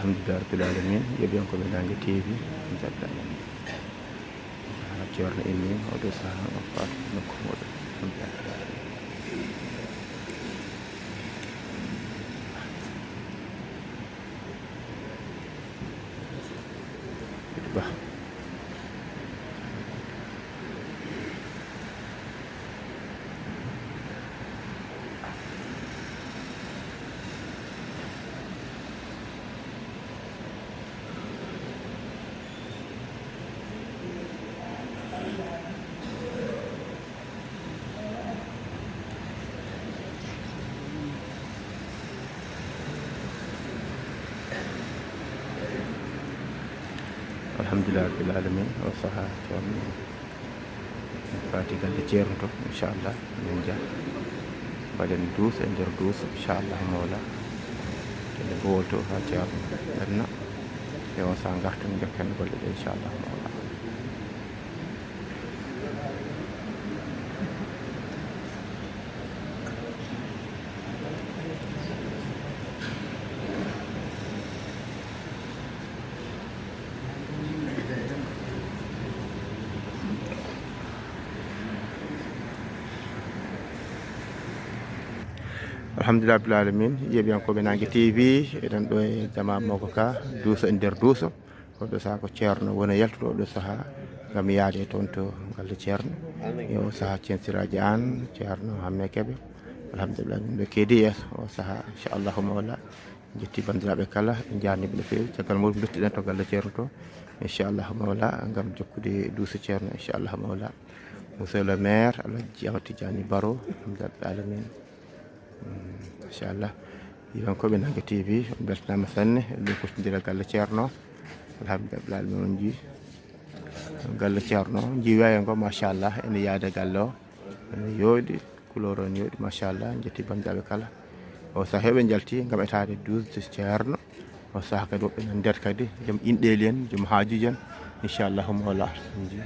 alhamdulillah rabbil alamin yeɓen koɓe Nangue TV jaɓɗa ceerno inni oɗo saaha o faatu nokku moɗon alhamdulillah ba alhamdulillah rabbil alamin o saaha toon fati galle ceerno to inchallah min jaa mbaɗen duus e nder duus inchallah mawla ene gowolto ha ceerno ɓenna e on saaha garten jokken golle ɗe inchallah mawla alhamdulillah rabbil alamin yeɓiyankoɓe Nangue TV eɗen ɗo e jama mawko ka duuso e nder duuso oɗo saaha ko ceerno wona yaltuɗo oɗo saaha gam yaade toon to galle ceerno e o saaha censiraji an ceerno Hamme Keɓe alhamdulillah min ɓe keedi yeeso o saaha inchallahu mawla jetti bandiraɓe kala ɓe jarniɓe no fewi caggal muɗum duttiɗen to galle ceerno to inchallahu mawla gam jokkude duuso ceerno inchallahu mawla monsieur le maire Alaji Amadou Tidiani Baro alhamdulillah rabbil alamin inchallah yiyankoɓe Nangue TV on beltanama sanne ɗum kotodira galle ceerno alhamdulillah rabbil alamin on jii galle ceerno jiiwaye ngo machallah ene yaade galle o ene yooɗi couleur o ne yooɗi machallah jetti bandiraɓe kala o saaha heɓe jalti gam etade 12 ceerno o saaha kadi woɓɓe nan nder kadi joom inɗeli en joom haajuji en inchallahu mawla on jii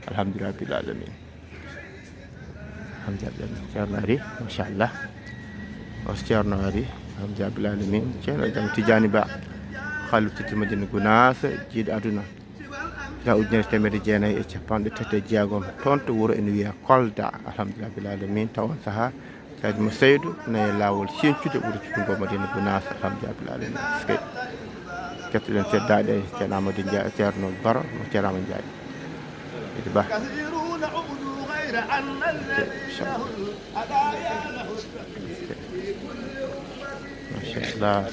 alhamdulillah rabbil alamin alhamdulillah ceerno ari machallah o ceerno ari alhamdulillah rabbil alamin ceerno jam Tidiani Ba halluttiti Madina Gounass jiiɗo aduna ja ujunere temedde jeenayyi e capanɗe tati e jeegom toon to wuuro ene wiiya Kolda alhamdulillah rabbil alamin taw on saaha kadi mo Seydou nayi lawol sencude ɓuuri cuɗugo Madina Gounass alhamdulillah rabbil alamin kettoɗen teddaɗe ceerno Amadou Ndiaye ceerno Baro mo ceerno Amadou Ndiaye idi ba machallah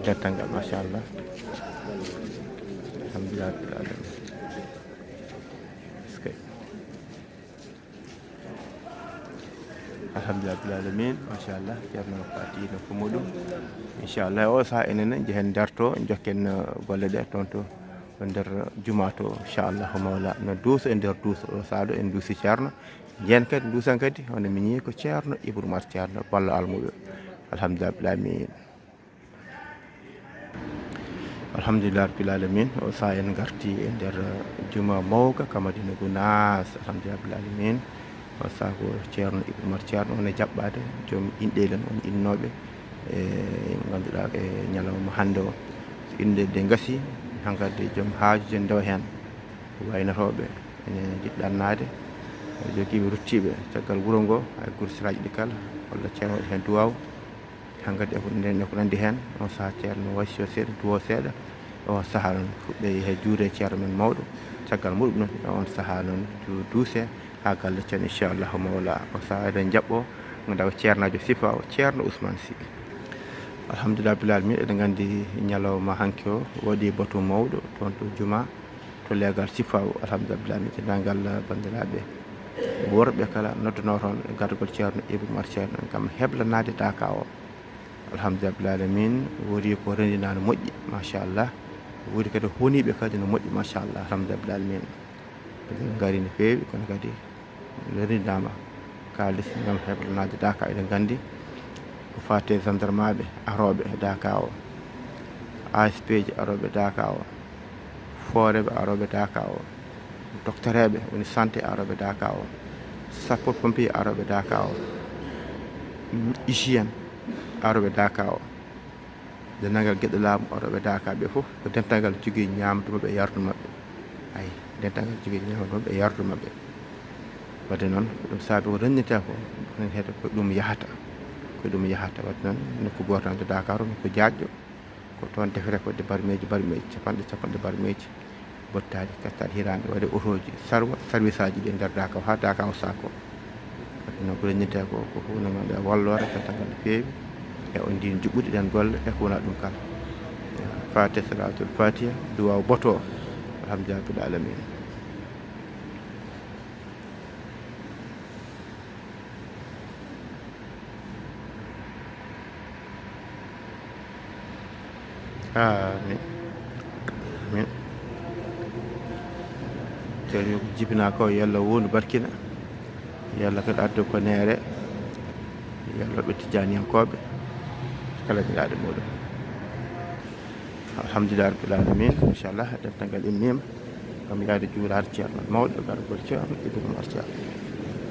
dentangal machallah alhamdulillah rabbil alamin alhamdulillah rabbil alamin machallah ceerno fati nokku muɗum inchallah o saaha enen jehen darto jokken golle ɗe toon to nder juma to inchallahu mawla no duuso e nder duuso o saaha ɗo en duusi ceerno jen kadi duusan kadi hono min yii ko ceerno Ibou Mar ceerno ballo almuɓe alhamdulillah rabbil alamin alhamdulillah rabbil alamin o saaha en garti e nder juma mawga ka Madina Gounass alhamdulillah rabbil alamin o saaha ko ceerno Ibou Mar ceerno one jaɓɓade joom inɗelen on innoɓe e ganduɗa e ñalawma hande o so inde de gasi hankkadi joom haajuje ndew hen waynotoɓe ene jiɗi ɗannade jogiiɓe ruttiɓe caggal wuuro ngo hay gursiraji ɗi kala walla ceerno waɗi hen duwaw hankkadi eko nandi hen on saaha ceerno wasi o seeɗa duwo seeɗa on saaha noon fuɗɗe he juude ceerno men mawɗo caggal muɗum noon on saaha noon duuse ha galle ceerno inchallahu mawla o saaha eɗen jaɓɓo ganduɗa ko ceernajo sifa o ceerno Ousmane Sy alhamdulillah rabbil alamin eɗen gandi ñalawma hanki o waɗi batu mawɗo toon to juma to leegal sifa o alhamdulillah rabbil alamin dendagal bandiraɓe worɓe kala nodduno toon e gardugol ceerno Ibou Mar ceerno gam heblanade daka o alhamdulillah rabbil alamin wori ko rendinano moƴƴi machallah woodi kadi honiɓe kadi no moƴƴi machallah alhamdulillah alamin kadi ngari no feewi kono kadi lorindama kalis ngam heɓanade Daka. Eɗen gandi ko fate gendarme ɓe aroɓe Daka o, ASP ji aroɓe Daka o, foreɓe aroɓe Daka o, doctereɓe woni santé aroɓe Daka o, sapeur pompier aroɓe Daka o, hygiène aroɓe Daka o, dendagal gueɗe laamu aroɓe Daka ɓe fof ko dental jogui ñamdu mabɓe e yardu mabɓe. Ayi dental jogui ñamdu mabɓe e yardu mabɓe. Wadde noon ko ɗum saabi ko renndita ko heede ko ɗum yahata, ko ɗum yahata. Wadde noon nokku goto tan to Dakar nokku jaajƴo ko toon defete ko de barmeji capanɗe barmeji bottaji kattaɗe hirande waɗe otoji sarwa service aji ɗi nder Daka ha Daka o sako. Wadde noon ko renndita ko hunde ganduɗa wallore dental no feewi e on ndin juɓɓuɗi ɗen golle e ko wona ɗum kala. Fate salatul fatiha duwaw boto alhamdulillah rabbil alamin. Amin amin. Tewi ko jibina ko yo Allah wondu barkina, yo Allah kadi addu ko neere, yo Allah ɓe tijaniyankoɓe kala jiɗaɗe muɗum. Alhamdulillah rabbil alamin. Inchallah dental immima gam yaade juulade ceerno mawɗo gargol ceerno Ibrahima Oumar Ceerno.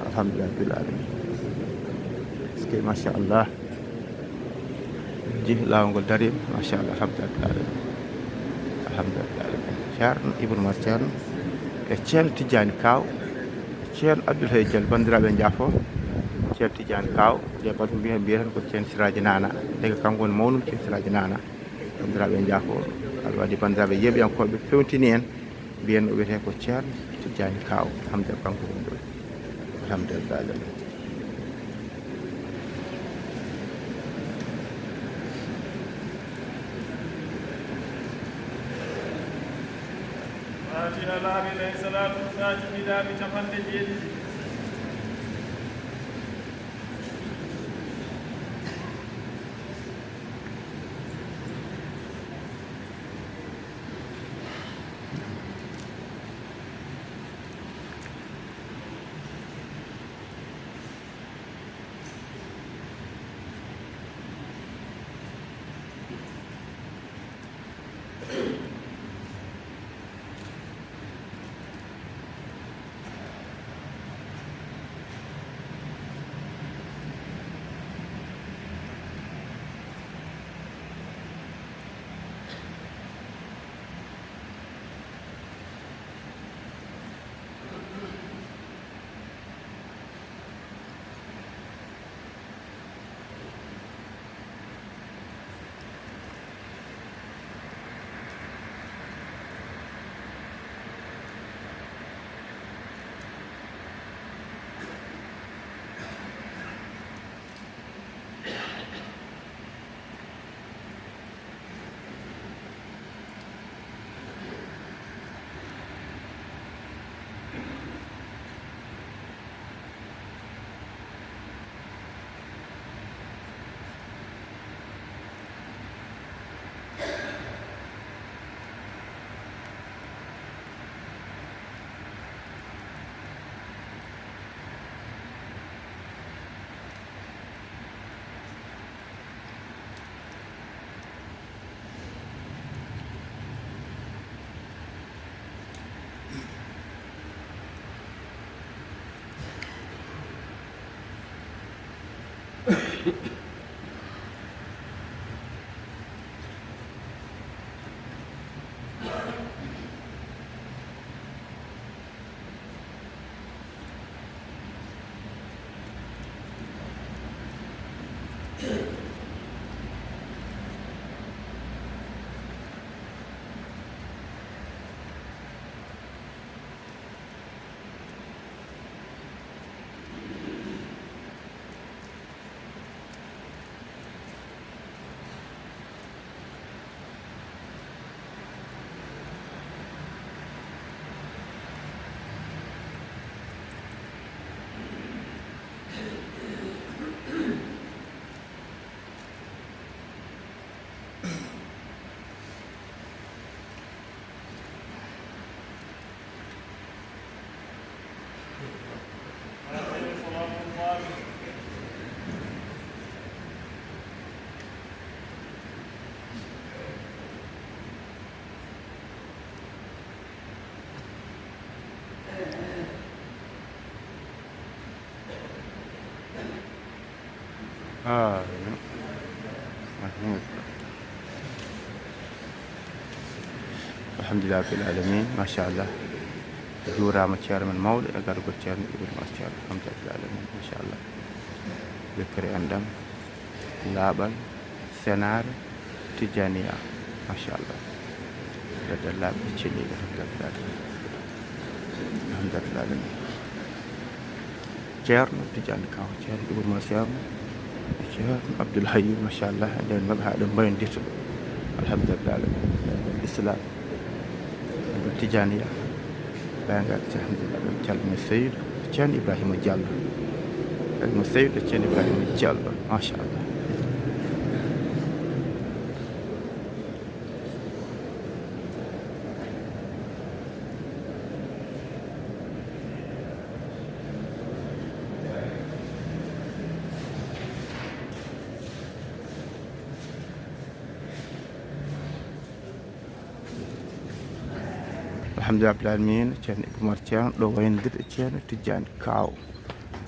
Alhamdulillah rabbil alamin. Eske machallah ji lawol ngol darima machallah alhamdulillah rabbil alamin. Alhamdulillah rabbil alamin. Ceerno Ibrahima Oumar Ceerno e ceerno Tidiani Kaw e ceerno Abdoul Hay Diallo bandiraɓe jaafo. Ceerno Tidiani Kaw de baɗum mbiyatan ko ceerno Siraji Nana dega kanko woni mawnum ceerno Siraji Nana bandiraɓe jaafo. Allah waɗi bandiraɓe yeɓiyankoɓe fewtini en mbiyen o wiyete ko ceerno Tidiani Kaw. Alhamdulillah kanko woni ɗo. Alhamdulillah rabbil alamin. Fatiha laaɓi lay salatu fatihi laaɓi capanɗe jeeɗiɗi. alhamdulillah rabbil alamin ma sha Allah juurama ceerno men mawɗo e gargol ceerno Ibou Mar Ceerno alhamdulillah rabbil alamin ma sha Allah ذكر عندهم لابن سنار تجانية ما شاء الله هذا اللاب تشيلي الحمد لله جيرنا تجاني كاو جيرنا Ibou Mar Ceerno جيرنا عبد الحي ما شاء الله عندنا مبها دم بين ديسو الحمد لله الإسلام تجانية بانغات الحمد لله جل السيد كان إبراهيم جل المسيد كان إبراهيم جل ما شاء الله الحمد لله رب العالمين كان Ibou Mar Ceerno ɗo waynodir e ceerno Tidiane Kaw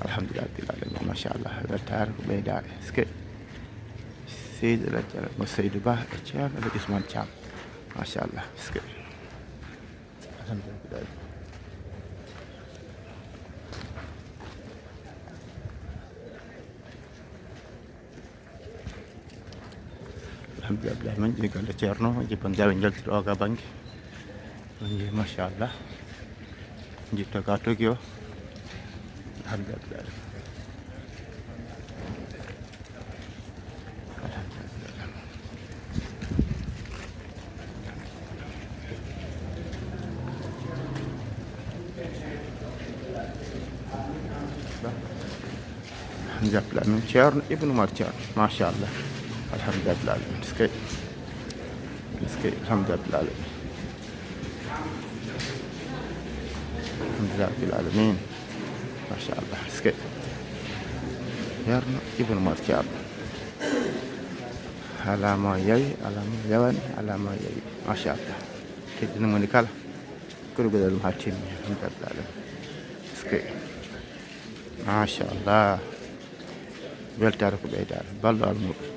alhamdulillah rabbil alamin ma sha Allah weltare ko ɓeydare ske seydi lajjara mo Seydou Ba e ceerno e Ousmane Thiam ma sha Allah ske alhamdulillah rabbil alamin alhamdulillah rabbil alamin je galle ceerno jibban jawe jaltiri o ga banggue Nggih masyaallah. Jita katuk yo. Alhamdulillah. Alhamdulillah min Ceerno Ibou Mar Ceerno masyaallah. Alhamdulillah. Skay. Alhamdulillah. alhamdulillah rabbil alamin ma sha Allah ske Ceerno Ibou Mar Ceerno alama yayi alama yawani alama yayi ma sha Allah keddina moni kala kono godal dum ha timmi alhamdulillah ske ma sha Allah weltare ko ɓeydare balɗo almuɗum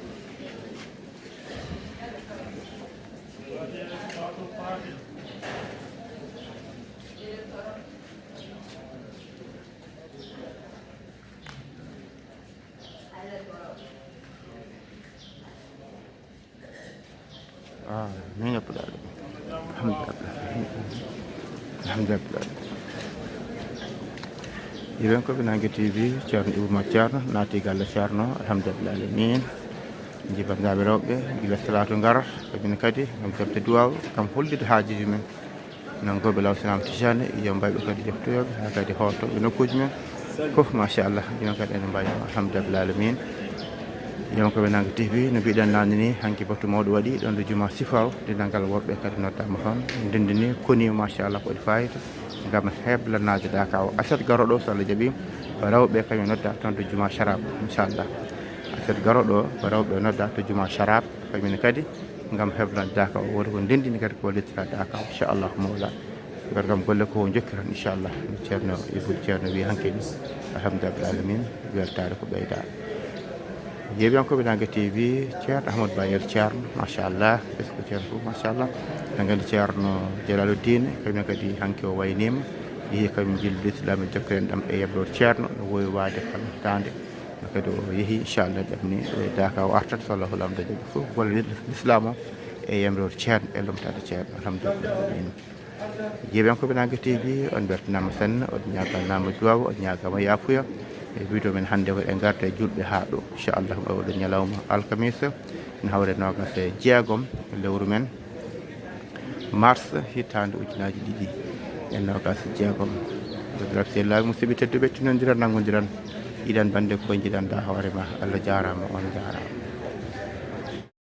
من رب العالمين الحمد لله يبين كو بنانغي تي في Ceerno Ibou Mar Ceerno naati galle Ceerno alhamdulillah alamin jibandaaɓe rewɓe gila salatu ngara kabine kadi ngam jabde duwaw kam hollide haajuji men nangoɓe law sinama tijane yo mbayɓe kadi jeftoyoɓe ha kadi hottoɓe nokkuji men fof machallah joni kadi ene mbawi alhamdulillah alamin yewon ko Benanga TV no mbiɗen nane ni hanki batu mawɗo waɗi ɗon ɗo juma sifaw dendagal worɓe kadi noddama toon ndendini koni machallah ko waɗi fayida gam heblanade Dakaw aset garoɗo so Allah jaaɓi rewɓe kañum nodda toon to juma sharab inchallah aset garoɗo ko rewɓe nodda to juma sharab kañumne kadi gam heblande Dakaw woto ko ndendini kadi ko wallitira Dakaw inchallahu mawla gargam golle ko jokkiran inchallah no Ceerno Ibou Ceerno wi hanke ni alhamdulillah alamin weltare ko ɓeyda yeɓiyankoɓe Benanga TV Ceerno Ahmadou Bayel Ceerno machallah ɓesgo Ceerno fof machallah en gandi Ceerno Jalaluddine kañum kadi hanke o waynima yeehi kañum jillude islam e jokkiren ɗam e yeɓrode Ceerno no wowi wade kala hitande kadi o yeehi inchallah ɗamni Dakaw artat so Allahu lamdo jaaɓi fof golle l'islam o e yemrode Ceerno e lomtade Ceerno alhamdulillah alamin yeɓiyankoɓe Benanga TV on bertanama sanne on ñaganama duwaw on ñagama yafuya e video men hande ko e garta e julɓe ha ɗo inchallah oɗo ñalawma alkamisa ne hawre nogas e jeegom lewru men mars hitande ujunaji ɗiɗi e nogas jeegom drak sellaɓe musidɓe tedduɓe tinodira nangodiran iɗan bande ko jiɗanda hoorema Allah jarama on jarama